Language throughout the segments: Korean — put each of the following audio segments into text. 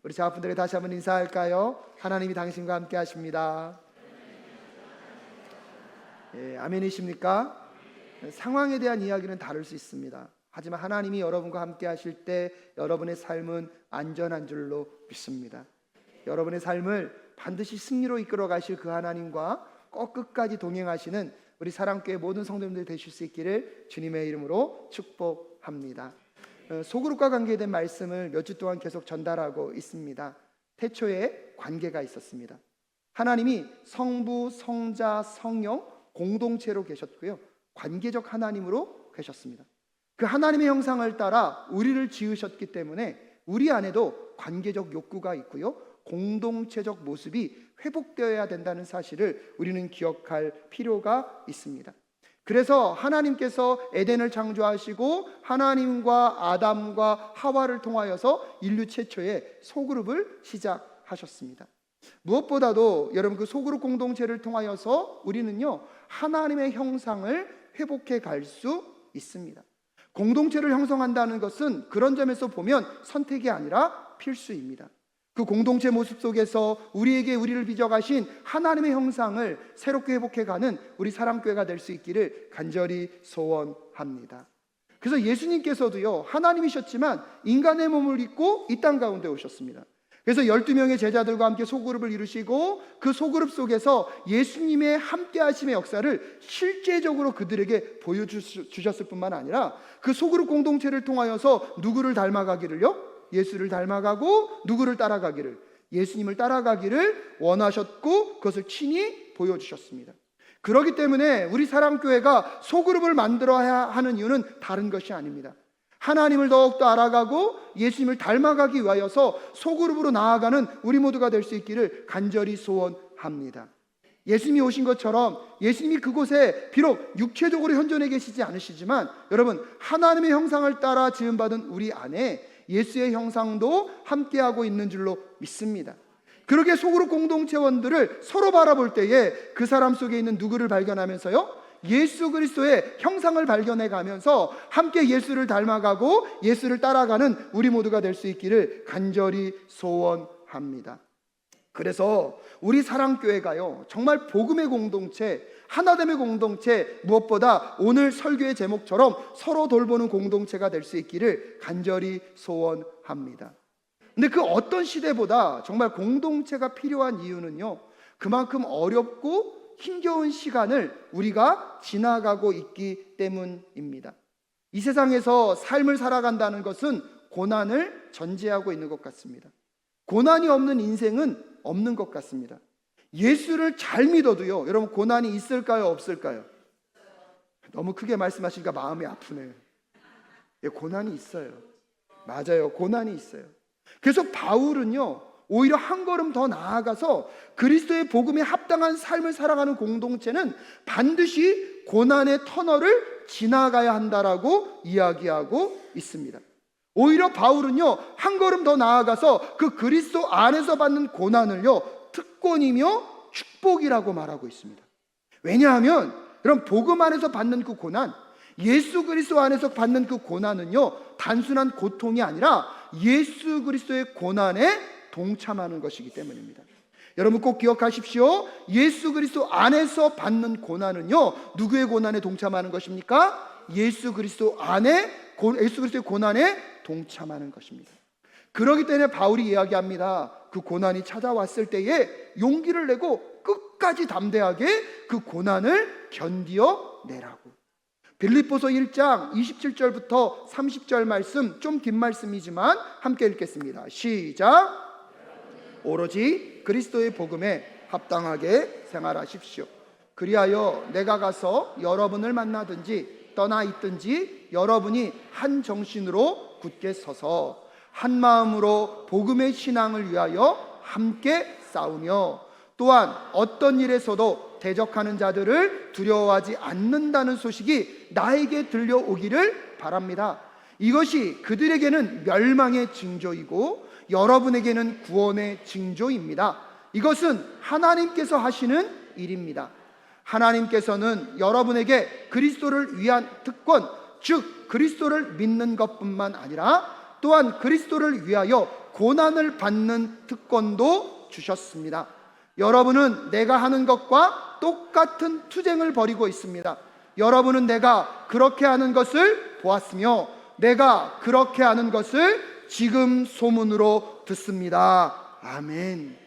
우리 자분들에게 다시 한번 인사할까요? 하나님이 당신과 함께 하십니다. 아멘이십니까? 상황에 대한 이야기는 다를 수 있습니다. 하지만 하나님이 여러분과 함께 하실 때 여러분의 삶은 안전한 줄로 믿습니다. 여러분의 삶을 반드시 승리로 이끌어 가실 그 하나님과 꼭 끝까지 동행하시는 우리 사랑교회 모든 성도님들 되실 수 있기를 주님의 이름으로 축복합니다. 소그룹과 관계된 말씀을 몇 주 동안 계속 전달하고 있습니다. 태초에 관계가 있었습니다. 하나님이 성부, 성자, 성령 공동체로 계셨고요, 관계적 하나님으로 계셨습니다. 그 하나님의 형상을 따라 우리를 지으셨기 때문에 우리 안에도 관계적 욕구가 있고요, 공동체적 모습이 회복되어야 된다는 사실을 우리는 기억할 필요가 있습니다. 그래서 하나님께서 에덴을 창조하시고 하나님과 아담과 하와를 통하여서 인류 최초의 소그룹을 시작하셨습니다. 무엇보다도 여러분, 그 소그룹 공동체를 통하여서 우리는요, 하나님의 형상을 회복해 갈 수 있습니다. 공동체를 형성한다는 것은 그런 점에서 보면 선택이 아니라 필수입니다. 그 공동체 모습 속에서 우리에게 우리를 빚어가신 하나님의 형상을 새롭게 회복해가는 우리 사랑교회가 될 수 있기를 간절히 소원합니다. 그래서 예수님께서도요, 하나님이셨지만 인간의 몸을 입고 이 땅 가운데 오셨습니다. 그래서 12명의 제자들과 함께 소그룹을 이루시고 그 소그룹 속에서 예수님의 함께 하심의 역사를 실제적으로 그들에게 보여주셨을 뿐만 아니라 그 소그룹 공동체를 통하여서 누구를 닮아가기를요? 예수를 닮아가고 누구를 따라가기를, 예수님을 따라가기를 원하셨고 그것을 친히 보여주셨습니다. 그렇기 때문에 우리 사랑교회가 소그룹을 만들어야 하는 이유는 다른 것이 아닙니다. 하나님을 더욱더 알아가고 예수님을 닮아가기 위하여서 소그룹으로 나아가는 우리 모두가 될 수 있기를 간절히 소원합니다. 예수님이 오신 것처럼 예수님이 그곳에 비록 육체적으로 현존해 계시지 않으시지만 여러분, 하나님의 형상을 따라 지음받은 우리 안에 예수의 형상도 함께하고 있는 줄로 믿습니다. 그렇게 소그룹 공동체원들을 서로 바라볼 때에 그 사람 속에 있는 누구를 발견하면서요, 예수 그리스도의 형상을 발견해 가면서 함께 예수를 닮아가고 예수를 따라가는 우리 모두가 될 수 있기를 간절히 소원합니다. 그래서 우리 사랑교회가요, 정말 복음의 공동체, 하나됨의 공동체, 무엇보다 오늘 설교의 제목처럼 서로 돌보는 공동체가 될 수 있기를 간절히 소원합니다. 근데 그 어떤 시대보다 정말 공동체가 필요한 이유는요, 그만큼 어렵고 힘겨운 시간을 우리가 지나가고 있기 때문입니다. 이 세상에서 삶을 살아간다는 것은 고난을 전제하고 있는 것 같습니다. 고난이 없는 인생은 없는 것 같습니다. 예수를 잘 믿어도요, 여러분, 고난이 있을까요, 없을까요? 너무 크게 말씀하시니까 마음이 아프네요. 예, 고난이 있어요. 맞아요, 고난이 있어요. 그래서 바울은요, 오히려 한 걸음 더 나아가서 그리스도의 복음에 합당한 삶을 살아가는 공동체는 반드시 고난의 터널을 지나가야 한다라고 이야기하고 있습니다. 오히려 바울은요, 한 걸음 더 나아가서 그 그리스도 안에서 받는 고난을요, 특권이며 축복이라고 말하고 있습니다. 왜냐하면 여러분, 복음 안에서 받는 그 고난, 예수 그리스도 안에서 받는 그 고난은요, 단순한 고통이 아니라 예수 그리스도의 고난에 동참하는 것이기 때문입니다. 여러분 꼭 기억하십시오. 예수 그리스도 안에서 받는 고난은요, 누구의 고난에 동참하는 것입니까? 예수 그리스도 안에, 예수 그리스도의 고난에 동참하는 것입니다. 그렇기 때문에 바울이 이야기합니다. 그 고난이 찾아왔을 때에 용기를 내고 끝까지 담대하게 그 고난을 견디어 내라고. 빌립보서 1장 27절부터 30절 말씀, 좀 긴 말씀이지만 함께 읽겠습니다. 시작. 오로지 그리스도의 복음에 합당하게 생활하십시오. 그리하여 내가 가서 여러분을 만나든지 떠나 있든지 여러분이 한 정신으로 굳게 서서 한 마음으로 복음의 신앙을 위하여 함께 싸우며 또한 어떤 일에서도 대적하는 자들을 두려워하지 않는다는 소식이 나에게 들려오기를 바랍니다. 이것이 그들에게는 멸망의 징조이고 여러분에게는 구원의 징조입니다. 이것은 하나님께서 하시는 일입니다. 하나님께서는 여러분에게 그리스도를 위한 특권, 즉 그리스도를 믿는 것뿐만 아니라 또한 그리스도를 위하여 고난을 받는 특권도 주셨습니다. 여러분은 내가 하는 것과 똑같은 투쟁을 벌이고 있습니다. 여러분은 내가 그렇게 하는 것을 보았으며 내가 그렇게 하는 것을 지금 소문으로 듣습니다. 아멘.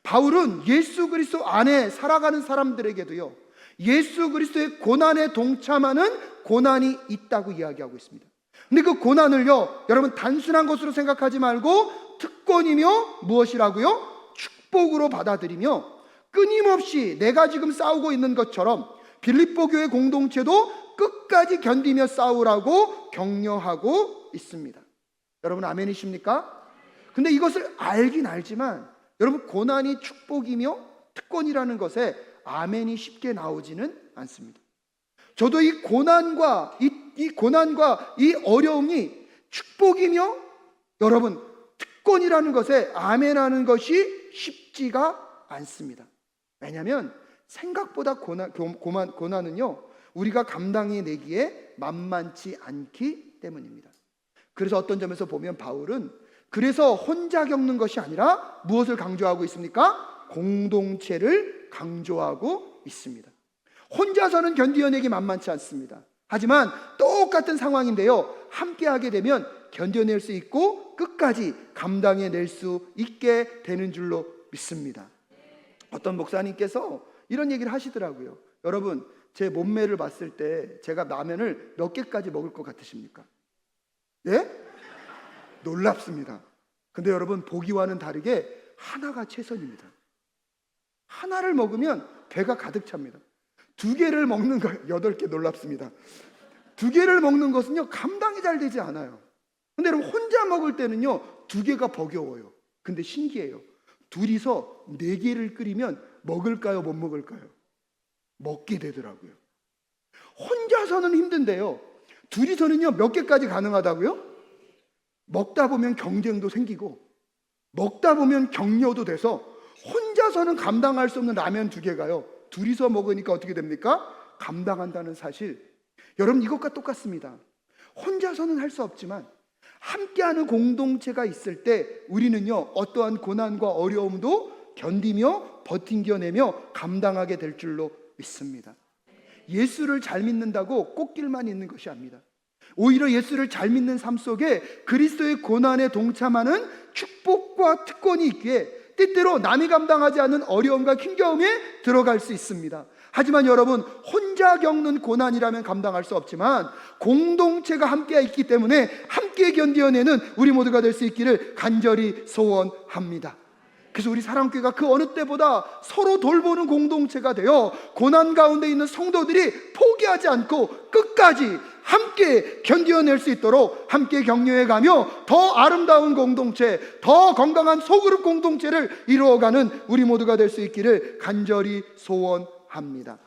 바울은 예수 그리스도 안에 살아가는 사람들에게도요, 예수 그리스도의 고난에 동참하는 고난이 있다고 이야기하고 있습니다. 근데 그 고난을요, 여러분 단순한 것으로 생각하지 말고 특권이며 무엇이라고요? 축복으로 받아들이며 끊임없이 내가 지금 싸우고 있는 것처럼 빌립보 교회 공동체도 끝까지 견디며 싸우라고 격려하고 있습니다. 여러분 아멘이십니까? 근데 이것을 알긴 알지만 여러분 고난이 축복이며 특권이라는 것에 아멘이 쉽게 나오지는 않습니다. 저도 이 고난과 이 어려움이 축복이며 여러분 특권이라는 것에 아멘하는 것이 쉽지가 않습니다. 왜냐하면 생각보다 고난은요 우리가 감당해내기에 만만치 않기 때문입니다. 그래서 어떤 점에서 보면 바울은 그래서 혼자 겪는 것이 아니라 무엇을 강조하고 있습니까? 공동체를 강조하고 있습니다. 혼자서는 견뎌내기 만만치 않습니다. 하지만 똑같은 상황인데요, 함께하게 되면 견뎌낼 수 있고 끝까지 감당해낼 수 있게 되는 줄로 믿습니다. 어떤 목사님께서 이런 얘기를 하시더라고요. 여러분, 제 몸매를 봤을 때 제가 라면을 몇 개까지 먹을 것 같으십니까? 예? 놀랍습니다. 근데 여러분, 보기와는 다르게 하나가 최선입니다. 하나를 먹으면 배가 가득 찹니다. 2개를 먹는 거 8개 놀랍습니다. 2개를 먹는 것은요 감당이 잘 되지 않아요. 근데 여러분 혼자 먹을 때는요 2개가 버겨워요. 근데 신기해요. 둘이서 4개를 끓이면 먹을까요 못 먹을까요? 먹게 되더라고요. 혼자서는 힘든데요 둘이서는요 몇 개까지 가능하다고요? 먹다 보면 경쟁도 생기고 먹다 보면 격려도 돼서 혼자서는 감당할 수 없는 라면 2개가요 둘이서 먹으니까 어떻게 됩니까? 감당한다는 사실. 여러분 이것과 똑같습니다. 혼자서는 할 수 없지만 함께하는 공동체가 있을 때 우리는요 어떠한 고난과 어려움도 견디며 버팅겨내며 감당하게 될 줄로 믿습니다. 예수를 잘 믿는다고 꽃길만 있는 것이 아닙니다. 오히려 예수를 잘 믿는 삶 속에 그리스도의 고난에 동참하는 축복과 특권이 있기에 때때로 남이 감당하지 않는 어려움과 힘겨움에 들어갈 수 있습니다. 하지만 여러분 혼자 겪는 고난이라면 감당할 수 없지만 공동체가 함께 있기 때문에 함께 견뎌내는 우리 모두가 될 수 있기를 간절히 소원합니다. 그래서 우리 사랑교회가 그 어느 때보다 서로 돌보는 공동체가 되어 고난 가운데 있는 성도들이 포기하지 않고 끝까지 함께 견뎌낼 수 있도록 함께 격려해가며 더 아름다운 공동체, 더 건강한 소그룹 공동체를 이루어가는 우리 모두가 될 수 있기를 간절히 소원합니다.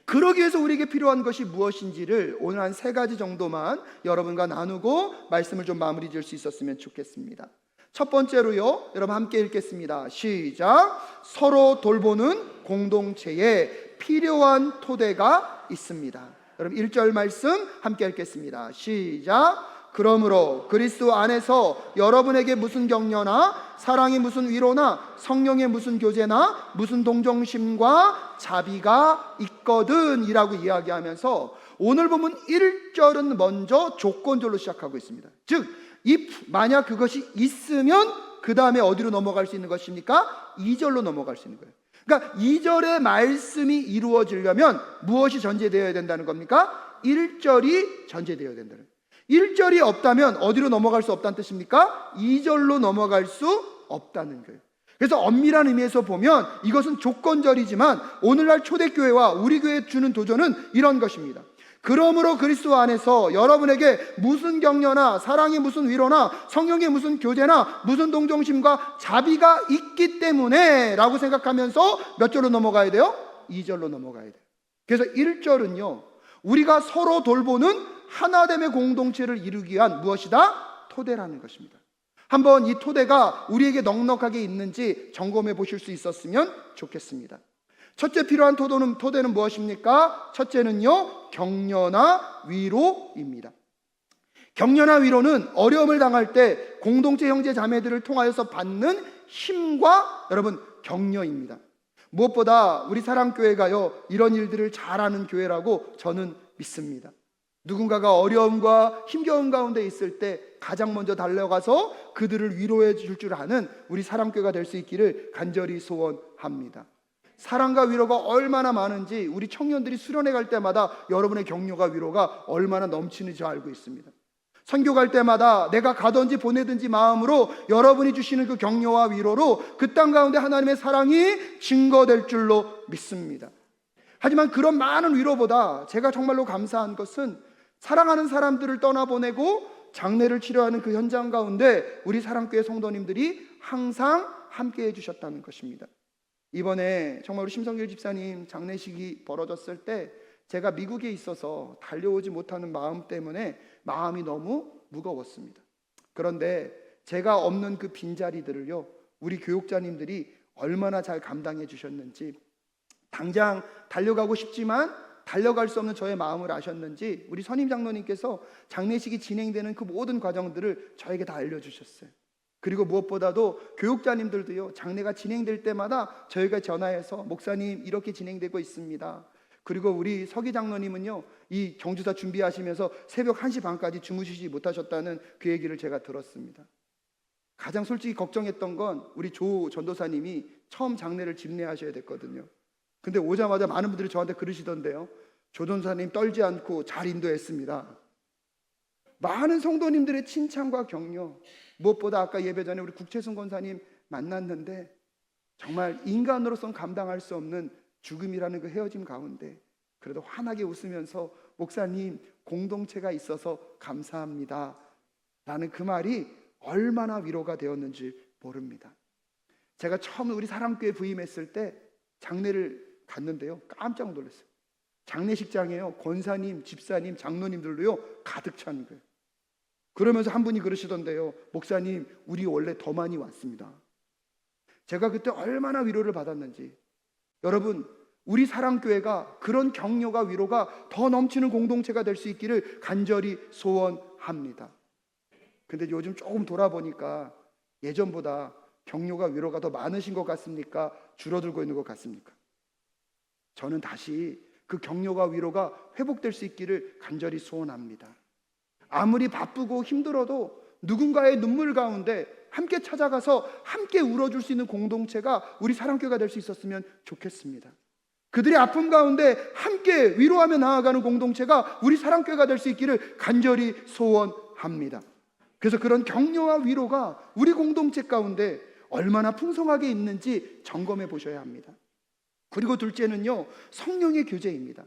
그러기 위해서 우리에게 필요한 것이 무엇인지를 오늘 한 3가지 정도만 여러분과 나누고 말씀을 좀 마무리 지을 수 있었으면 좋겠습니다. 첫 번째로요, 여러분 함께 읽겠습니다. 시작. 서로 돌보는 공동체에 필요한 토대가 있습니다. 여러분 1절 말씀 함께 읽겠습니다. 시작. 그러므로 그리스도 안에서 여러분에게 무슨 격려나 사랑의 무슨 위로나 성령의 무슨 교제나 무슨 동정심과 자비가 있거든 이라고 이야기하면서 오늘 보면 1절은 먼저 조건절로 시작하고 있습니다. 즉 만약 그것이 있으면 그 다음에 어디로 넘어갈 수 있는 것입니까? 2절로 넘어갈 수 있는 거예요. 그러니까 2절의 말씀이 이루어지려면 무엇이 전제되어야 된다는 겁니까? 1절이 전제되어야 된다는 거예요. 1절이 없다면 어디로 넘어갈 수 없다는 뜻입니까? 2절로 넘어갈 수 없다는 거예요. 그래서 엄밀한 의미에서 보면 이것은 조건절이지만 오늘날 초대교회와 우리 교회에 주는 도전은 이런 것입니다. 그러므로 그리스도 안에서 여러분에게 무슨 격려나 사랑의 무슨 위로나 성령의 무슨 교제나 무슨 동정심과 자비가 있기 때문에 라고 생각하면서 몇 절로 넘어가야 돼요? 2절로 넘어가야 돼요. 그래서 1절은요 우리가 서로 돌보는 하나됨의 공동체를 이루기 위한 무엇이다? 토대라는 것입니다. 한번 이 토대가 우리에게 넉넉하게 있는지 점검해 보실 수 있었으면 좋겠습니다. 첫째 필요한 토대는 무엇입니까? 첫째는요 격려나 위로입니다. 격려나 위로는 어려움을 당할 때 공동체 형제 자매들을 통하여서 받는 힘과 여러분 격려입니다. 무엇보다 우리 사랑교회가요 이런 일들을 잘하는 교회라고 저는 믿습니다. 누군가가 어려움과 힘겨운 가운데 있을 때 가장 먼저 달려가서 그들을 위로해 줄 줄 아는 우리 사랑교회가 될 수 있기를 간절히 소원합니다. 사랑과 위로가 얼마나 많은지 우리 청년들이 수련회 갈 때마다 여러분의 격려가 위로가 얼마나 넘치는지 알고 있습니다. 선교 갈 때마다 내가 가든지 보내든지 마음으로 여러분이 주시는 그 격려와 위로로 그 땅 가운데 하나님의 사랑이 증거될 줄로 믿습니다. 하지만 그런 많은 위로보다 제가 정말로 감사한 것은 사랑하는 사람들을 떠나보내고 장례를 치료하는 그 현장 가운데 우리 사랑교회 성도님들이 항상 함께 해주셨다는 것입니다. 이번에 정말 우리 심성길 집사님 장례식이 벌어졌을 때 제가 미국에 있어서 달려오지 못하는 마음 때문에 마음이 너무 무거웠습니다. 그런데 제가 없는 그 빈자리들을요 우리 교육자님들이 얼마나 잘 감당해 주셨는지, 당장 달려가고 싶지만 달려갈 수 없는 저의 마음을 아셨는지 우리 선임 장로님께서 장례식이 진행되는 그 모든 과정들을 저에게 다 알려주셨어요. 그리고 무엇보다도 교육자님들도요 장례가 진행될 때마다 저희가 전화해서 목사님 이렇게 진행되고 있습니다. 그리고 우리 서기 장로님은요 이 경주사 준비하시면서 새벽 1시 반까지 주무시지 못하셨다는 그 얘기를 제가 들었습니다. 가장 솔직히 걱정했던 건 우리 조 전도사님이 처음 장례를 집례하셔야 됐거든요. 근데 오자마자 많은 분들이 저한테 그러시던데요, 조 전도사님 떨지 않고 잘 인도했습니다. 많은 성도님들의 칭찬과 격려, 무엇보다 아까 예배 전에 우리 국채순 권사님 만났는데 정말 인간으로서는 감당할 수 없는 죽음이라는 그 헤어짐 가운데 그래도 환하게 웃으면서 목사님 공동체가 있어서 감사합니다 라는 그 말이 얼마나 위로가 되었는지 모릅니다. 제가 처음 우리 사랑교회 부임했을 때 장례를 갔는데요 깜짝 놀랐어요. 장례식장에요 권사님, 집사님, 장로님들로요 가득 찬 거예요. 그러면서 한 분이 그러시던데요, 목사님 우리 원래 더 많이 왔습니다. 제가 그때 얼마나 위로를 받았는지. 여러분 우리 사랑교회가 그런 격려가 위로가 더 넘치는 공동체가 될 수 있기를 간절히 소원합니다. 근데 요즘 조금 돌아보니까 예전보다 격려가 위로가 더 많으신 것 같습니까? 줄어들고 있는 것 같습니까? 저는 다시 그 격려가 위로가 회복될 수 있기를 간절히 소원합니다. 아무리 바쁘고 힘들어도 누군가의 눈물 가운데 함께 찾아가서 함께 울어줄 수 있는 공동체가 우리 사랑교회가 될 수 있었으면 좋겠습니다. 그들의 아픔 가운데 함께 위로하며 나아가는 공동체가 우리 사랑교회가 될 수 있기를 간절히 소원합니다. 그래서 그런 격려와 위로가 우리 공동체 가운데 얼마나 풍성하게 있는지 점검해 보셔야 합니다. 그리고 둘째는요, 성령의 교제입니다.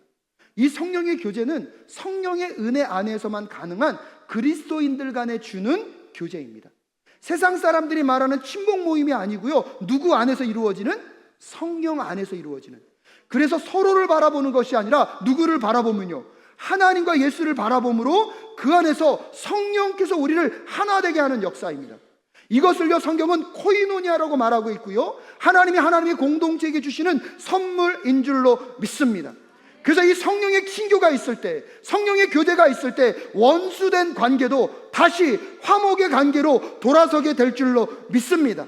이 성령의 교제는 성령의 은혜 안에서만 가능한 그리스도인들 간에 주는 교제입니다. 세상 사람들이 말하는 친목 모임이 아니고요, 누구 안에서 이루어지는? 성령 안에서 이루어지는. 그래서 서로를 바라보는 것이 아니라 누구를 바라보면요, 하나님과 예수를 바라봄으로 그 안에서 성령께서 우리를 하나 되게 하는 역사입니다. 이것을요 성경은 코이노니아라고 말하고 있고요, 하나님이 공동체에게 주시는 선물인 줄로 믿습니다. 그래서 이 성령의 친교가 있을 때, 성령의 교제가 있을 때 원수된 관계도 다시 화목의 관계로 돌아서게 될 줄로 믿습니다.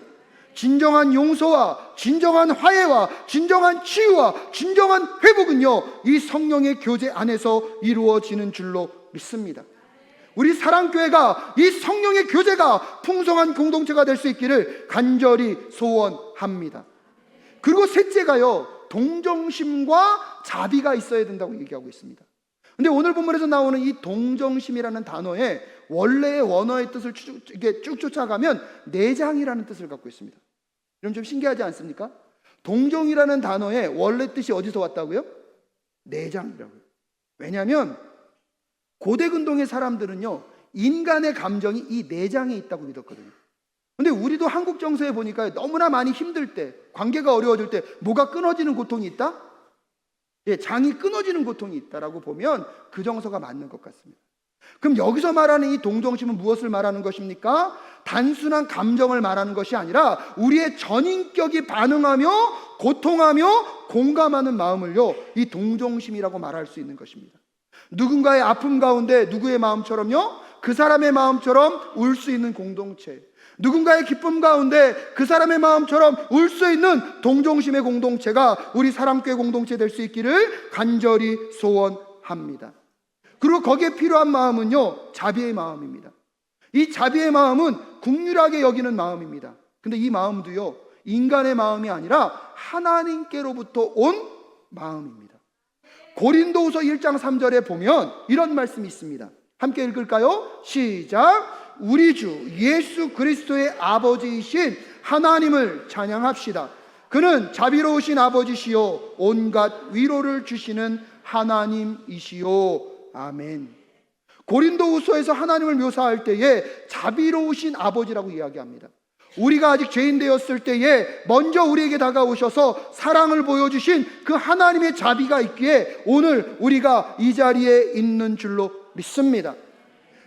진정한 용서와 진정한 화해와 진정한 치유와 진정한 회복은요 이 성령의 교제 안에서 이루어지는 줄로 믿습니다. 우리 사랑교회가 이 성령의 교제가 풍성한 공동체가 될 수 있기를 간절히 소원합니다. 그리고 셋째가요, 동정심과 자비가 있어야 된다고 얘기하고 있습니다. 근데 오늘 본문에서 나오는 이 동정심이라는 단어의 원래의 원어의 뜻을 쭉 쫓아가면 내장이라는 뜻을 갖고 있습니다. 이런 좀 신기하지 않습니까? 동정이라는 단어의 원래 뜻이 어디서 왔다고요? 내장이라고요. 왜냐하면 고대 근동의 사람들은요 인간의 감정이 이 내장에 있다고 믿었거든요. 근데 우리도 한국 정서에 보니까 너무나 많이 힘들 때, 관계가 어려워질 때 뭐가 끊어지는 고통이 있다? 예, 장이 끊어지는 고통이 있다라고 보면 그 정서가 맞는 것 같습니다. 그럼 여기서 말하는 이 동정심은 무엇을 말하는 것입니까? 단순한 감정을 말하는 것이 아니라 우리의 전인격이 반응하며 고통하며 공감하는 마음을요 이 동정심이라고 말할 수 있는 것입니다. 누군가의 아픔 가운데 누구의 마음처럼요 그 사람의 마음처럼 울 수 있는 공동체, 누군가의 기쁨 가운데 그 사람의 마음처럼 울 수 있는 동정심의 공동체가 우리 사랑교회 공동체 될 수 있기를 간절히 소원합니다. 그리고 거기에 필요한 마음은요, 자비의 마음입니다. 이 자비의 마음은 긍휼하게 여기는 마음입니다. 근데 이 마음도요, 인간의 마음이 아니라 하나님께로부터 온 마음입니다. 고린도후서 1장 3절에 보면 이런 말씀이 있습니다. 함께 읽을까요? 시작. 우리 주 예수 그리스도의 아버지이신 하나님을 찬양합시다. 그는 자비로우신 아버지시요 온갖 위로를 주시는 하나님이시요. 아멘. 고린도후서에서 하나님을 묘사할 때에 자비로우신 아버지라고 이야기합니다. 우리가 아직 죄인 되었을 때에 먼저 우리에게 다가오셔서 사랑을 보여주신 그 하나님의 자비가 있기에 오늘 우리가 이 자리에 있는 줄로 믿습니다.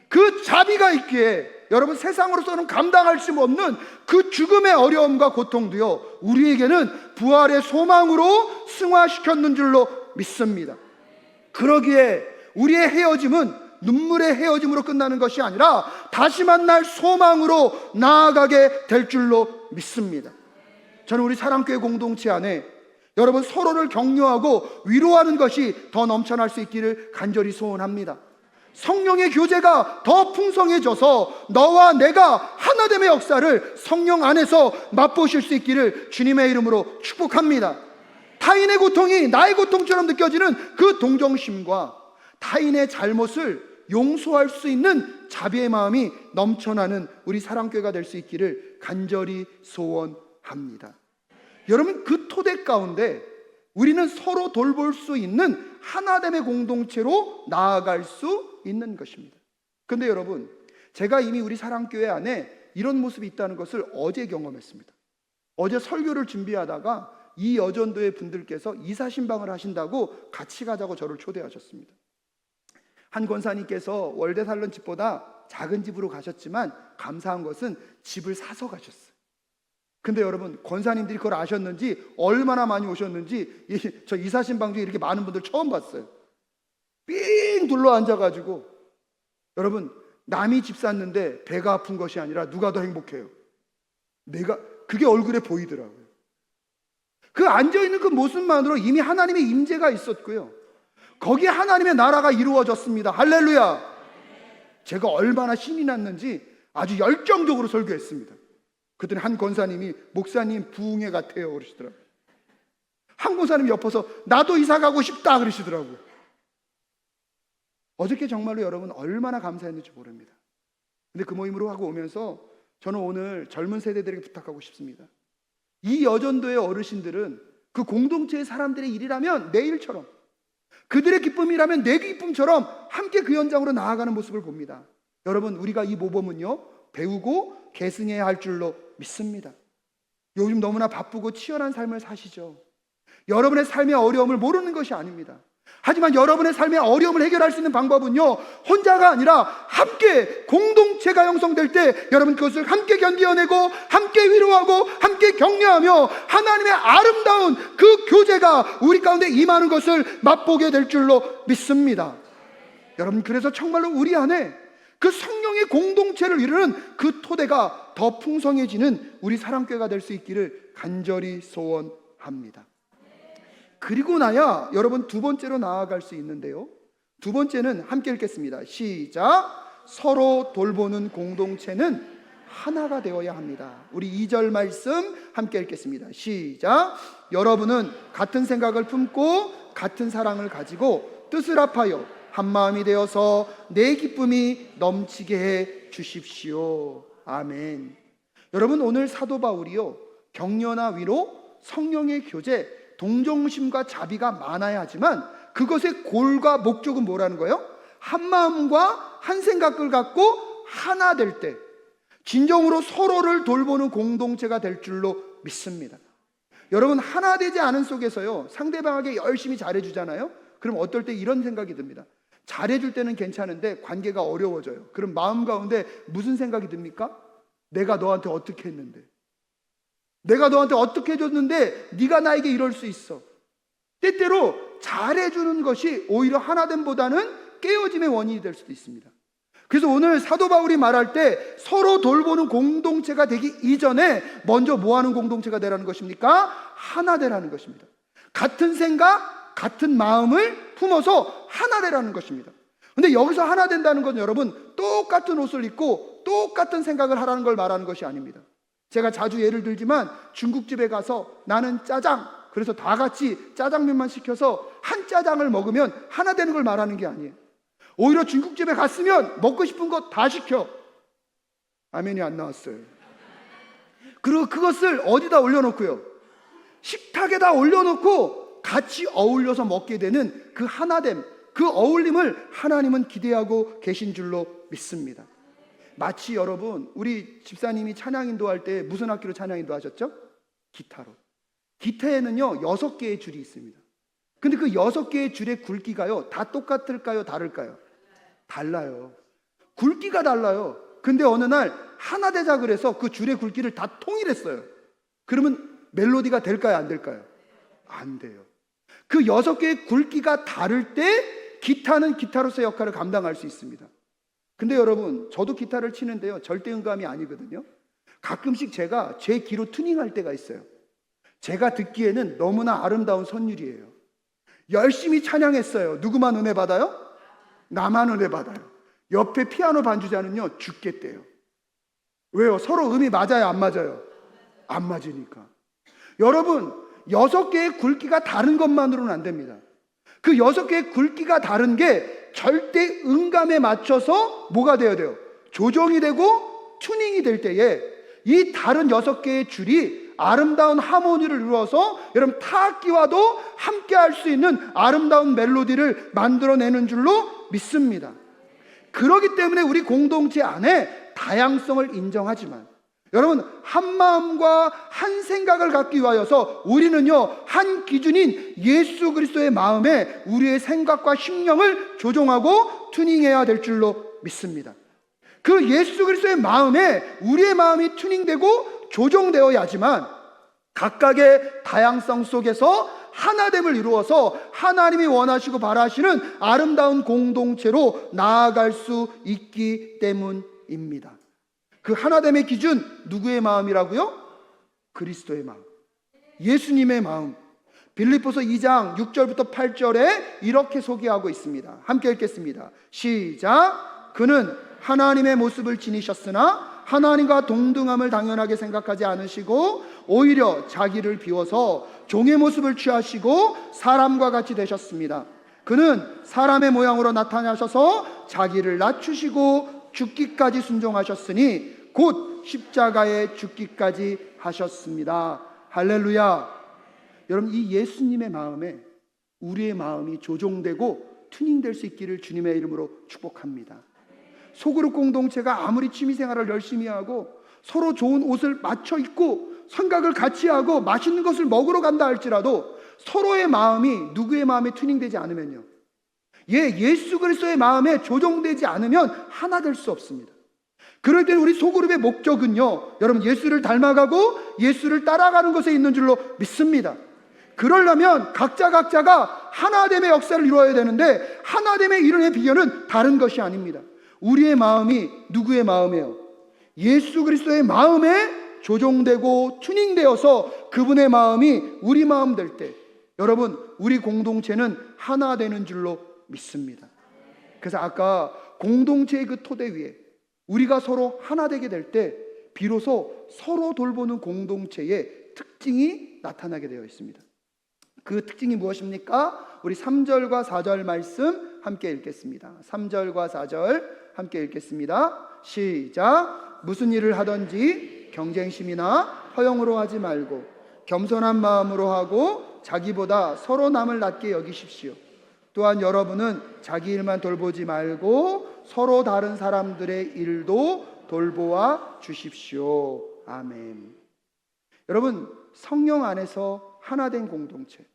그 자비가 있기에 여러분, 세상으로서는 감당할 수 없는 그 죽음의 어려움과 고통도요, 우리에게는 부활의 소망으로 승화시켰는 줄로 믿습니다. 그러기에 우리의 헤어짐은 눈물의 헤어짐으로 끝나는 것이 아니라 다시 만날 소망으로 나아가게 될 줄로 믿습니다. 저는 우리 사랑교회 공동체 안에 여러분 서로를 격려하고 위로하는 것이 더 넘쳐날 수 있기를 간절히 소원합니다. 성령의 교제가 더 풍성해져서 너와 내가 하나됨의 역사를 성령 안에서 맛보실 수 있기를 주님의 이름으로 축복합니다. 타인의 고통이 나의 고통처럼 느껴지는 그 동정심과 타인의 잘못을 용서할 수 있는 자비의 마음이 넘쳐나는 우리 사랑교회가 될 수 있기를 간절히 소원합니다. 여러분, 그 토대 가운데 우리는 서로 돌볼 수 있는 하나됨의 공동체로 나아갈 수 있는 것입니다. 그런데 여러분, 제가 이미 우리 사랑교회 안에 이런 모습이 있다는 것을 어제 경험했습니다. 어제 설교를 준비하다가 이 여전도의 분들께서 이사신방을 하신다고 같이 가자고 저를 초대하셨습니다. 한 권사님께서 월대 살던 집보다 작은 집으로 가셨지만 감사한 것은 집을 사서 가셨어요. 근데 여러분, 권사님들이 그걸 아셨는지 얼마나 많이 오셨는지 저 이사신방 중에 이렇게 많은 분들 처음 봤어요. 삥 둘러 앉아가지고, 여러분, 남이 집 샀는데 배가 아픈 것이 아니라 누가 더 행복해요? 그게 얼굴에 보이더라고요. 그 앉아있는 그 모습만으로 이미 하나님의 임재가 있었고요, 거기에 하나님의 나라가 이루어졌습니다. 할렐루야. 제가 얼마나 신이 났는지 아주 열정적으로 설교했습니다. 그랬더니 한 권사님이 목사님 부흥회 같아요 그러시더라고요. 한 권사님이 옆에서 나도 이사 가고 싶다 그러시더라고요. 어저께 정말로 여러분 얼마나 감사했는지 모릅니다. 근데 그 모임으로 하고 오면서 저는 오늘 젊은 세대들에게 부탁하고 싶습니다. 이 여전도의 어르신들은 그 공동체의 사람들의 일이라면 내 일처럼, 그들의 기쁨이라면 내 기쁨처럼 함께 그 현장으로 나아가는 모습을 봅니다. 여러분, 우리가 이 모범은요 배우고 계승해야 할 줄로 믿습니다. 요즘 너무나 바쁘고 치열한 삶을 사시죠. 여러분의 삶의 어려움을 모르는 것이 아닙니다. 하지만 여러분의 삶의 어려움을 해결할 수 있는 방법은요 혼자가 아니라 함께 공동체가 형성될 때 여러분 그것을 함께 견디어내고 함께 위로하고 함께 격려하며 하나님의 아름다운 그 교제가 우리 가운데 임하는 것을 맛보게 될 줄로 믿습니다. 여러분, 그래서 정말로 우리 안에 그 성령의 공동체를 이루는 그 토대가 더 풍성해지는 우리 사랑교회가 될 수 있기를 간절히 소원합니다. 그리고 나야 여러분 두 번째로 나아갈 수 있는데요, 두 번째는 함께 읽겠습니다. 시작. 서로 돌보는 공동체는 하나가 되어야 합니다. 우리 2절 말씀 함께 읽겠습니다. 시작. 여러분은 같은 생각을 품고 같은 사랑을 가지고 뜻을 합하여 한마음이 되어서 내 기쁨이 넘치게 해 주십시오. 아멘. 여러분, 오늘 사도 바울이요 격려나 위로, 성령의 교제, 동정심과 자비가 많아야 하지만 그것의 골과 목적은 뭐라는 거예요? 한 마음과 한 생각을 갖고 하나 될 때 진정으로 서로를 돌보는 공동체가 될 줄로 믿습니다. 여러분, 하나 되지 않은 속에서요 상대방에게 열심히 잘해주잖아요. 그럼 어떨 때 이런 생각이 듭니다. 잘해줄 때는 괜찮은데 관계가 어려워져요. 그럼 마음 가운데 무슨 생각이 듭니까? 내가 너한테 어떻게 했는데, 내가 너한테 어떻게 해줬는데 네가 나에게 이럴 수 있어. 때때로 잘해주는 것이 오히려 하나됨보다는 깨어짐의 원인이 될 수도 있습니다. 그래서 오늘 사도 바울이 말할 때 서로 돌보는 공동체가 되기 이전에 먼저 뭐 하는 공동체가 되라는 것입니까? 하나 되라는 것입니다. 같은 생각, 같은 마음을 품어서 하나 되라는 것입니다. 근데 여기서 하나 된다는 건 여러분 똑같은 옷을 입고 똑같은 생각을 하라는 걸 말하는 것이 아닙니다. 제가 자주 예를 들지만 중국집에 가서 나는 짜장, 그래서 다 같이 짜장면만 시켜서 한 짜장을 먹으면 하나 되는 걸 말하는 게 아니에요. 오히려 중국집에 갔으면 먹고 싶은 거 다 시켜. 아멘이 안 나왔어요. 그리고 그것을 어디다 올려놓고요? 식탁에다 올려놓고 같이 어울려서 먹게 되는 그 하나됨, 그 어울림을 하나님은 기대하고 계신 줄로 믿습니다. 마치 여러분, 우리 집사님이 찬양 인도할 때 무슨 악기로 찬양 인도하셨죠? 기타로. 기타에는요 6개의 줄이 있습니다. 근데 그 6개의 줄의 굵기가요 다 똑같을까요? 다를까요? 달라요. 굵기가 달라요. 근데 어느 날 하나 되자 그래서 그 줄의 굵기를 다 통일했어요. 그러면 멜로디가 될까요? 안 될까요? 안 돼요. 그 6개의 굵기가 다를 때 기타는 기타로서의 역할을 감당할 수 있습니다. 근데 여러분, 저도 기타를 치는데요 절대 음감이 아니거든요. 가끔씩 제가 제 귀로 튜닝할 때가 있어요. 제가 듣기에는 너무나 아름다운 선율이에요. 열심히 찬양했어요. 누구만 은혜 받아요? 나만 은혜 받아요. 옆에 피아노 반주자는요 죽겠대요. 왜요? 서로 음이 맞아요? 안 맞아요? 안 맞으니까. 여러분, 6개의 굵기가 다른 것만으로는 안 됩니다. 그 6개의 굵기가 다른 게 절대 음감에 맞춰서 뭐가 되어야 돼요? 조정이 되고 튜닝이 될 때에 이 다른 6개의 줄이 아름다운 하모니를 이루어서 여러분 타악기와도 함께 할 수 있는 아름다운 멜로디를 만들어내는 줄로 믿습니다. 그렇기 때문에 우리 공동체 안에 다양성을 인정하지만 여러분, 한 마음과 한 생각을 갖기 위하여서 우리는요 한 기준인 예수 그리스도의 마음에 우리의 생각과 심령을 조종하고 튜닝해야 될 줄로 믿습니다. 그 예수 그리스도의 마음에 우리의 마음이 튜닝되고 조종되어야지만 각각의 다양성 속에서 하나됨을 이루어서 하나님이 원하시고 바라시는 아름다운 공동체로 나아갈 수 있기 때문입니다. 그 하나됨의 기준, 누구의 마음이라고요? 그리스도의 마음, 예수님의 마음. 빌립보서 2장 6절부터 8절에 이렇게 소개하고 있습니다. 함께 읽겠습니다. 시작. 그는 하나님의 모습을 지니셨으나 하나님과 동등함을 당연하게 생각하지 않으시고 오히려 자기를 비워서 종의 모습을 취하시고 사람과 같이 되셨습니다. 그는 사람의 모양으로 나타나셔서 자기를 낮추시고 죽기까지 순종하셨으니 곧 십자가에 죽기까지 하셨습니다. 할렐루야. 여러분, 이 예수님의 마음에 우리의 마음이 조종되고 튜닝될 수 있기를 주님의 이름으로 축복합니다. 소그룹 공동체가 아무리 취미생활을 열심히 하고 서로 좋은 옷을 맞춰 입고 생각을 같이 하고 맛있는 것을 먹으러 간다 할지라도 서로의 마음이 누구의 마음에 튜닝되지 않으면요, 예수 그리스도의 마음에 조종되지 않으면 하나 될 수 없습니다. 그럴 때는 우리 소그룹의 목적은요, 여러분, 예수를 닮아가고 예수를 따라가는 것에 있는 줄로 믿습니다. 그러려면 각자가 하나됨의 역사를 이루어야 되는데 하나됨의 이론의 비결은 다른 것이 아닙니다. 우리의 마음이 누구의 마음이에요? 예수 그리스도의 마음에 조종되고 튜닝되어서 그분의 마음이 우리 마음 될 때 여러분, 우리 공동체는 하나 되는 줄로 믿습니다. 그래서 아까 공동체의 그 토대 위에 우리가 서로 하나 되게 될 때 비로소 서로 돌보는 공동체의 특징이 나타나게 되어 있습니다. 그 특징이 무엇입니까? 우리 3절과 4절 말씀 함께 읽겠습니다. 3절과 4절 함께 읽겠습니다. 시작. 무슨 일을 하든지 경쟁심이나 허영으로 하지 말고 겸손한 마음으로 하고 자기보다 서로 남을 낮게 여기십시오. 또한 여러분은 자기 일만 돌보지 말고 서로 다른 사람들의 일도 돌보아 주십시오. 아멘. 여러분, 성령 안에서 하나된 공동체,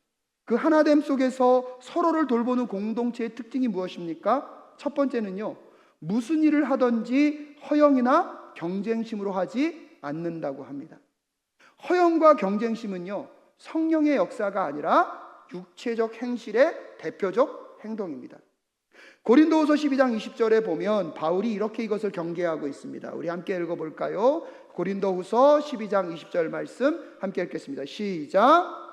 그 하나됨 속에서 서로를 돌보는 공동체의 특징이 무엇입니까? 첫 번째는요, 무슨 일을 하든지 허영이나 경쟁심으로 하지 않는다고 합니다. 허영과 경쟁심은요, 성령의 역사가 아니라 육체적 행실의 대표적 행동입니다. 고린도후서 12장 20절에 보면 바울이 이렇게 이것을 경계하고 있습니다. 우리 함께 읽어볼까요? 고린도후서 12장 20절 말씀 함께 읽겠습니다. 시작.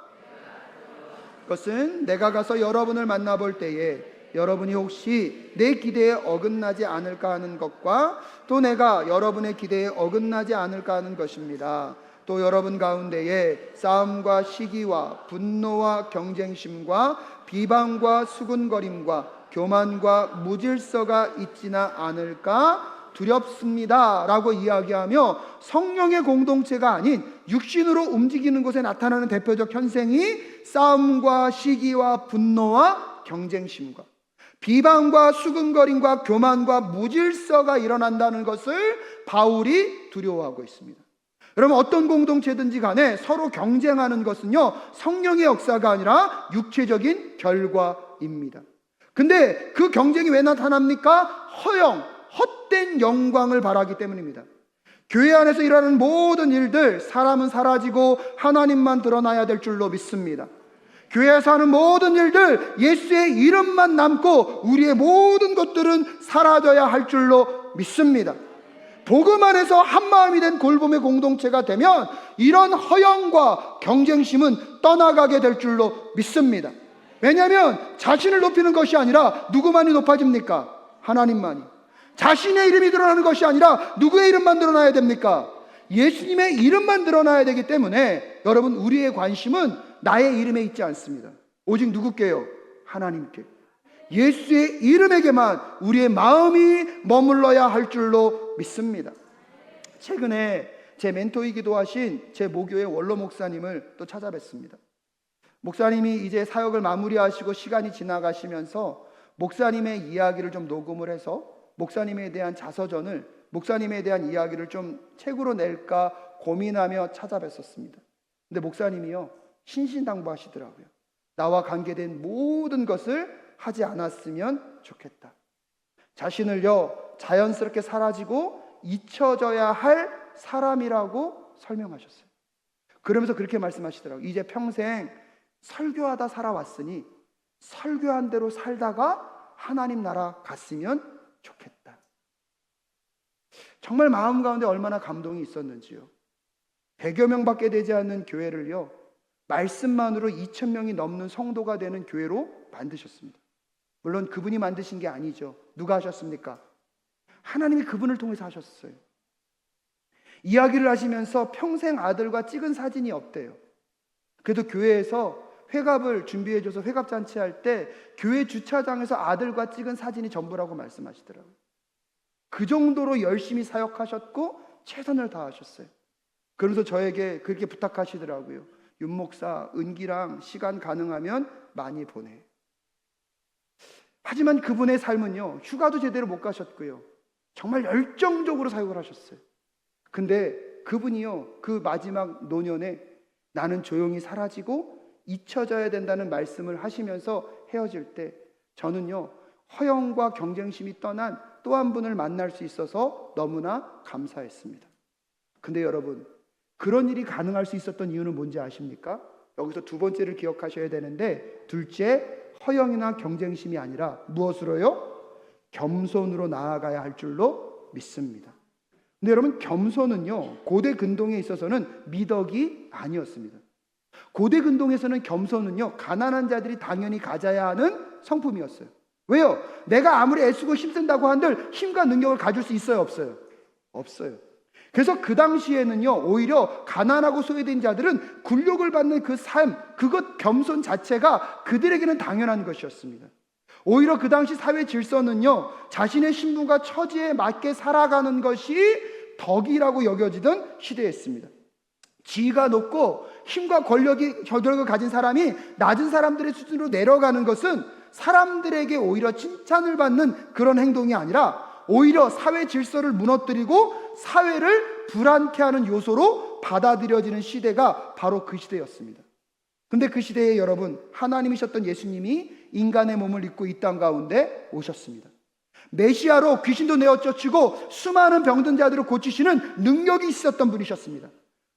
그것은 내가 가서 여러분을 만나볼 때에 여러분이 혹시 내 기대에 어긋나지 않을까 하는 것과 또 내가 여러분의 기대에 어긋나지 않을까 하는 것입니다. 또 여러분 가운데에 싸움과 시기와 분노와 경쟁심과 비방과 수군거림과 교만과 무질서가 있지나 않을까 두렵습니다 라고 이야기하며 성령의 공동체가 아닌 육신으로 움직이는 곳에 나타나는 대표적 현상이 싸움과 시기와 분노와 경쟁심과 비방과 수근거림과 교만과 무질서가 일어난다는 것을 바울이 두려워하고 있습니다. 여러분, 어떤 공동체든지 간에 서로 경쟁하는 것은요, 성령의 역사가 아니라 육체적인 결과입니다. 근데 그 경쟁이 왜 나타납니까? 헛된 영광을 바라기 때문입니다. 교회 안에서 일하는 모든 일들, 사람은 사라지고 하나님만 드러나야 될 줄로 믿습니다. 교회에서 하는 모든 일들, 예수의 이름만 남고 우리의 모든 것들은 사라져야 할 줄로 믿습니다. 복음 안에서 한마음이 된 골봄의 공동체가 되면 이런 허영과 경쟁심은 떠나가게 될 줄로 믿습니다. 왜냐하면 자신을 높이는 것이 아니라 누구만이 높아집니까? 하나님만이. 자신의 이름이 드러나는 것이 아니라 누구의 이름만 드러나야 됩니까? 예수님의 이름만 드러나야 되기 때문에 여러분, 우리의 관심은 나의 이름에 있지 않습니다. 오직 누구께요? 하나님께. 예수의 이름에게만 우리의 마음이 머물러야 할 줄로 믿습니다. 최근에 제 멘토이기도 하신 제 모교의 원로 목사님을 또 찾아뵀습니다. 목사님이 이제 사역을 마무리하시고 시간이 지나가시면서 목사님의 이야기를 좀 녹음을 해서 목사님에 대한 자서전을, 목사님에 대한 이야기를 좀 책으로 낼까 고민하며 찾아뵀었습니다. 근데 목사님이요, 신신당부하시더라고요. 나와 관계된 모든 것을 하지 않았으면 좋겠다. 자신을요, 자연스럽게 사라지고 잊혀져야 할 사람이라고 설명하셨어요. 그러면서 그렇게 말씀하시더라고요. 이제 평생 설교하다 살아왔으니 설교한 대로 살다가 하나님 나라 갔으면 좋겠다. 정말 마음 가운데 얼마나 감동이 있었는지요. 100여 명밖에 되지 않는 교회를요, 말씀만으로 2,000명이 넘는 성도가 되는 교회로 만드셨습니다. 물론 그분이 만드신 게 아니죠. 누가 하셨습니까? 하나님이 그분을 통해서 하셨어요. 이야기를 하시면서 평생 아들과 찍은 사진이 없대요. 그래도 교회에서 회갑을 준비해줘서 회갑잔치 할 때 교회 주차장에서 아들과 찍은 사진이 전부라고 말씀하시더라고요. 그 정도로 열심히 사역하셨고 최선을 다하셨어요. 그러면서 저에게 그렇게 부탁하시더라고요. 윤 목사, 은기랑 시간 가능하면 많이 보내. 하지만 그분의 삶은요, 휴가도 제대로 못 가셨고요, 정말 열정적으로 사역을 하셨어요. 근데 그분이요, 그 마지막 노년에 나는 조용히 사라지고 잊혀져야 된다는 말씀을 하시면서 헤어질 때 저는요, 허영과 경쟁심이 떠난 또 한 분을 만날 수 있어서 너무나 감사했습니다. 근데 여러분, 그런 일이 가능할 수 있었던 이유는 뭔지 아십니까? 여기서 두 번째를 기억하셔야 되는데, 둘째, 허영이나 경쟁심이 아니라 무엇으로요? 겸손으로 나아가야 할 줄로 믿습니다. 근데 여러분, 겸손은요, 고대 근동에 있어서는 미덕이 아니었습니다. 고대 근동에서는 겸손은요, 가난한 자들이 당연히 가져야 하는 성품이었어요. 왜요? 내가 아무리 애쓰고 힘쓴다고 한들 힘과 능력을 가질 수 있어요, 없어요? 없어요. 그래서 그 당시에는요, 오히려 가난하고 소외된 자들은 굴욕을 받는 그 삶, 그것 겸손 자체가 그들에게는 당연한 것이었습니다. 오히려 그 당시 사회 질서는요, 자신의 신분과 처지에 맞게 살아가는 것이 덕이라고 여겨지던 시대였습니다. 지위가 높고 힘과 권력을 가진 사람이 낮은 사람들의 수준으로 내려가는 것은 사람들에게 오히려 칭찬을 받는 그런 행동이 아니라 오히려 사회 질서를 무너뜨리고 사회를 불안케 하는 요소로 받아들여지는 시대가 바로 그 시대였습니다. 근데 그 시대에 여러분, 하나님이셨던 예수님이 인간의 몸을 입고 이 땅 가운데 오셨습니다. 메시아로 귀신도 내어 쫓고 수많은 병든 자들을 고치시는 능력이 있었던 분이셨습니다.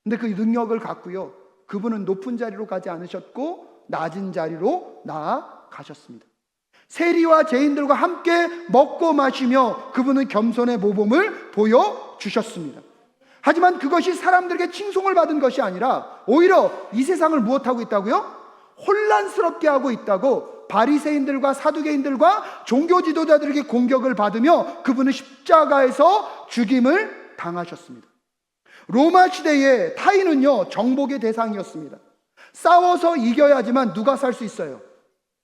근데 그 능력을 갖고요, 그분은 높은 자리로 가지 않으셨고 낮은 자리로 나아가셨습니다. 세리와 죄인들과 함께 먹고 마시며 그분은 겸손의 모범을 보여주셨습니다. 하지만 그것이 사람들에게 칭송을 받은 것이 아니라 오히려 이 세상을 무엇하고 있다고요? 혼란스럽게 하고 있다고 바리새인들과 사두개인들과 종교 지도자들에게 공격을 받으며 그분은 십자가에서 죽임을 당하셨습니다. 로마 시대에 타인은요, 정복의 대상이었습니다. 싸워서 이겨야지만 누가 살 수 있어요?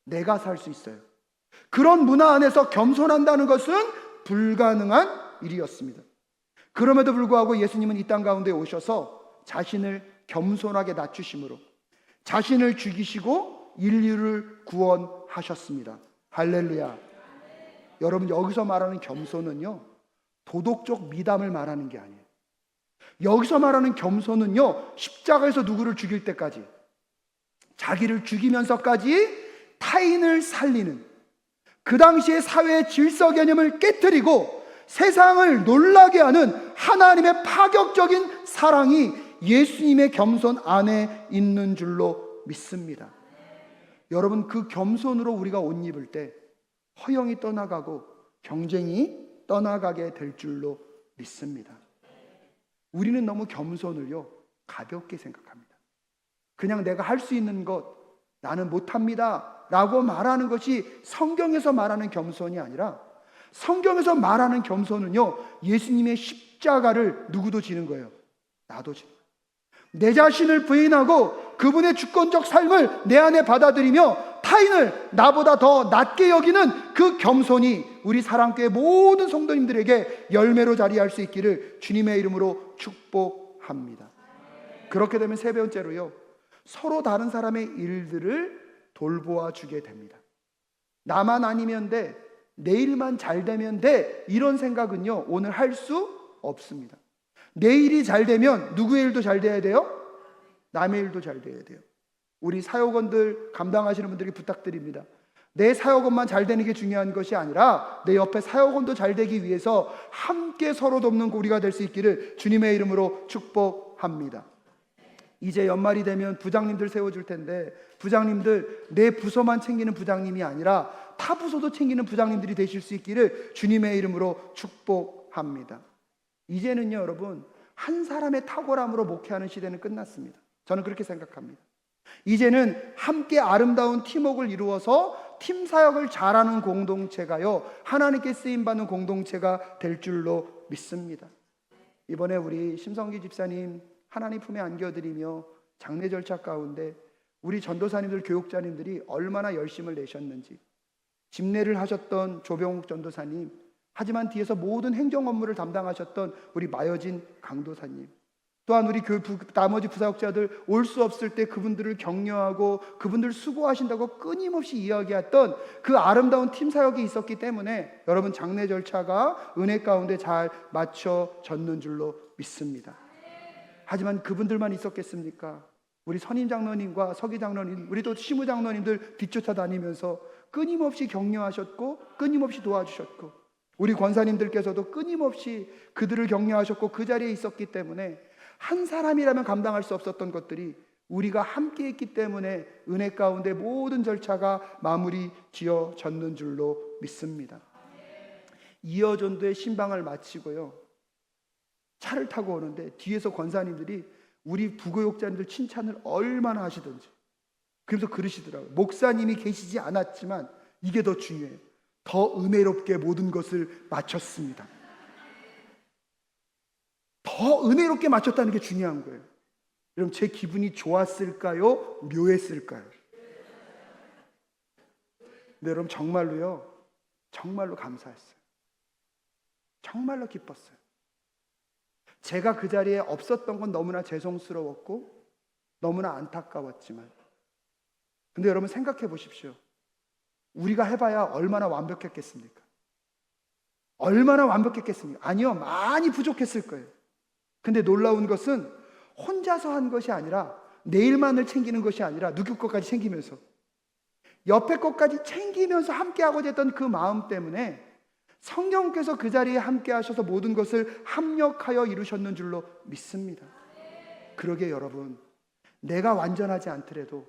내가 살 수 있어요. 그런 문화 안에서 겸손한다는 것은 불가능한 일이었습니다. 그럼에도 불구하고 예수님은 이 땅 가운데 오셔서 자신을 겸손하게 낮추심으로 자신을 죽이시고 인류를 구원하셨습니다. 할렐루야. 여러분, 여기서 말하는 겸손은요, 도덕적 미담을 말하는 게 아니에요. 여기서 말하는 겸손은요, 십자가에서 누구를 죽일 때까지, 자기를 죽이면서까지 타인을 살리는, 그 당시의 사회의 질서 개념을 깨트리고 세상을 놀라게 하는 하나님의 파격적인 사랑이 예수님의 겸손 안에 있는 줄로 믿습니다. 여러분, 그 겸손으로 우리가 옷 입을 때 허영이 떠나가고 경쟁이 떠나가게 될 줄로 믿습니다. 우리는 너무 겸손을요, 가볍게 생각합니다. 그냥 내가 할 수 있는 것, 나는 못합니다 라고 말하는 것이 성경에서 말하는 겸손이 아니라, 성경에서 말하는 겸손은요, 예수님의 십자가를 누구도 지는 거예요. 나도 지는 거예요. 내 자신을 부인하고 그분의 주권적 삶을 내 안에 받아들이며 타인을 나보다 더 낮게 여기는 그 겸손이 우리 사랑교회 모든 성도님들에게 열매로 자리할 수 있기를 주님의 이름으로 축복합니다. 그렇게 되면 세 번째로요, 서로 다른 사람의 일들을 돌보아 주게 됩니다. 나만 아니면 돼, 내 일만 잘 되면 돼, 이런 생각은요, 오늘 할 수 없습니다. 내 일이 잘 되면 누구의 일도 잘 돼야 돼요? 남의 일도 잘 돼야 돼요. 우리 사역원들 감당하시는 분들에게 부탁드립니다. 내 사역원만 잘 되는 게 중요한 것이 아니라 내 옆에 사역원도 잘 되기 위해서 함께 서로 돕는 우리가 될 수 있기를 주님의 이름으로 축복합니다. 이제 연말이 되면 부장님들 세워줄 텐데, 부장님들 내 부서만 챙기는 부장님이 아니라 타 부서도 챙기는 부장님들이 되실 수 있기를 주님의 이름으로 축복합니다. 이제는요, 여러분, 한 사람의 탁월함으로 목회하는 시대는 끝났습니다. 저는 그렇게 생각합니다. 이제는 함께 아름다운 팀워크를 이루어서 팀 사역을 잘하는 공동체가요, 하나님께 쓰임받는 공동체가 될 줄로 믿습니다. 이번에 우리 심성기 집사님 하나님 품에 안겨드리며 장례 절차 가운데 우리 전도사님들, 교육자님들이 얼마나 열심을 내셨는지, 집례를 하셨던 조병욱 전도사님, 하지만 뒤에서 모든 행정 업무를 담당하셨던 우리 마여진 강도사님, 또한 우리 나머지 부사역자들 올 수 없을 때 그분들을 격려하고 그분들 수고하신다고 끊임없이 이야기했던 그 아름다운 팀 사역이 있었기 때문에 여러분, 장례 절차가 은혜 가운데 잘 맞춰졌는 줄로 믿습니다. 하지만 그분들만 있었겠습니까? 우리 선임 장로님과 서기 장로님, 우리 또 시무 장로님들 뒤쫓아 다니면서 끊임없이 격려하셨고 끊임없이 도와주셨고, 우리 권사님들께서도 끊임없이 그들을 격려하셨고 그 자리에 있었기 때문에 한 사람이라면 감당할 수 없었던 것들이 우리가 함께 했기 때문에 은혜 가운데 모든 절차가 마무리 지어졌는 줄로 믿습니다. 이어전도의 신방을 마치고요, 차를 타고 오는데 뒤에서 권사님들이 우리 부교육자님들 칭찬을 얼마나 하시던지, 그러면서 그러시더라고요. 목사님이 계시지 않았지만 이게 더 중요해요. 더 은혜롭게 모든 것을 마쳤습니다. 더 은혜롭게 마쳤다는 게 중요한 거예요. 여러분, 제 기분이 좋았을까요? 묘했을까요? 근데 여러분, 정말로요, 정말로 감사했어요. 정말로 기뻤어요. 제가 그 자리에 없었던 건 너무나 죄송스러웠고 너무나 안타까웠지만, 근데 여러분 생각해 보십시오. 우리가 해봐야 얼마나 완벽했겠습니까? 얼마나 완벽했겠습니까? 아니요, 많이 부족했을 거예요. 근데 놀라운 것은 혼자서 한 것이 아니라, 내 일만을 챙기는 것이 아니라 누구 것까지 챙기면서, 옆에 것까지 챙기면서 함께하고자 했던 그 마음 때문에 성령께서 그 자리에 함께 하셔서 모든 것을 합력하여 이루셨는 줄로 믿습니다. 그러게 여러분, 내가 완전하지 않더라도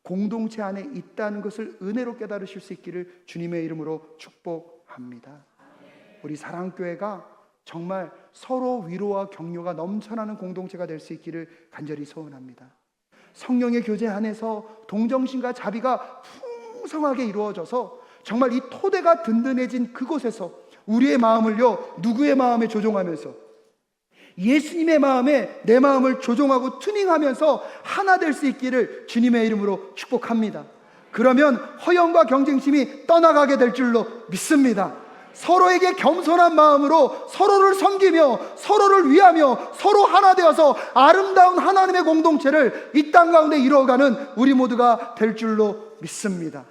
공동체 안에 있다는 것을 은혜로 깨달으실 수 있기를 주님의 이름으로 축복합니다. 우리 사랑교회가 정말 서로 위로와 격려가 넘쳐나는 공동체가 될 수 있기를 간절히 소원합니다. 성령의 교제 안에서 동정심과 자비가 풍성하게 이루어져서 정말 이 토대가 든든해진 그곳에서 우리의 마음을요, 누구의 마음에 조종하면서 예수님의 마음에 내 마음을 조종하고 튜닝하면서 하나 될 수 있기를 주님의 이름으로 축복합니다. 그러면 허영과 경쟁심이 떠나가게 될 줄로 믿습니다. 서로에게 겸손한 마음으로 서로를 섬기며 서로를 위하며 서로 하나 되어서 아름다운 하나님의 공동체를 이 땅 가운데 이루어가는 우리 모두가 될 줄로 믿습니다.